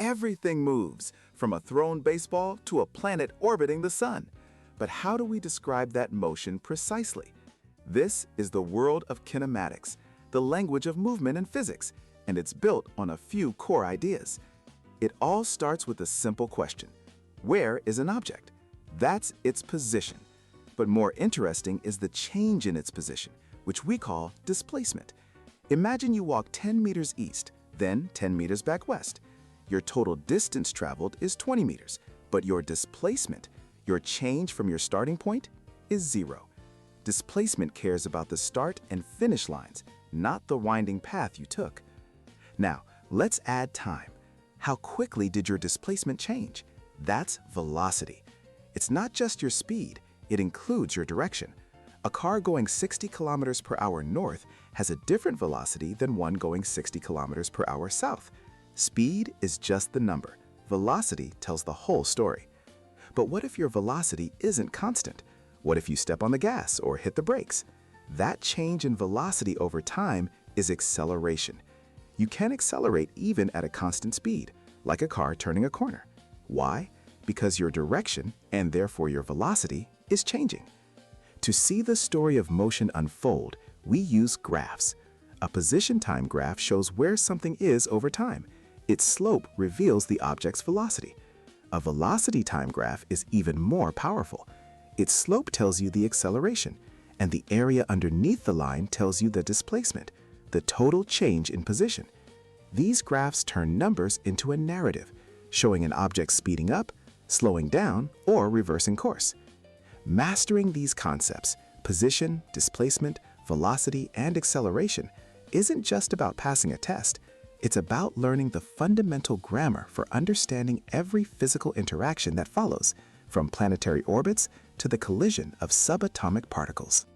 Everything moves, from a thrown baseball to a planet orbiting the sun. But how do we describe that motion precisely? This is the world of kinematics, the language of movement in physics, and it's built on a few core ideas. It all starts with a simple question. Where is an object? That's its position. But more interesting is the change in its position, which we call displacement. Imagine you walk 10 meters east, then 10 meters back west. Your total distance traveled is 20 meters, but your displacement, your change from your starting point, is 0. Displacement cares about the start and finish lines, not the winding path you took. Now, let's add time. How quickly did your displacement change? That's velocity. It's not just your speed, it includes your direction. A car going 60 kilometers per hour north has a different velocity than one going 60 kilometers per hour south. Speed is just the number. Velocity tells the whole story. But what if your velocity isn't constant? What if you step on the gas or hit the brakes? That change in velocity over time is acceleration. You can accelerate even at a constant speed, like a car turning a corner. Why? Because your direction, and therefore your velocity, is changing. To see the story of motion unfold, we use graphs. A position time graph shows where something is over time. Its slope reveals the object's velocity. A velocity time graph is even more powerful. Its slope tells you the acceleration, and the area underneath the line tells you the displacement, the total change in position. These graphs turn numbers into a narrative, showing an object speeding up, slowing down, or reversing course. Mastering these concepts, position, displacement, velocity, and acceleration, isn't just about passing a test. It's about learning the fundamental grammar for understanding every physical interaction that follows, from planetary orbits to the collision of subatomic particles.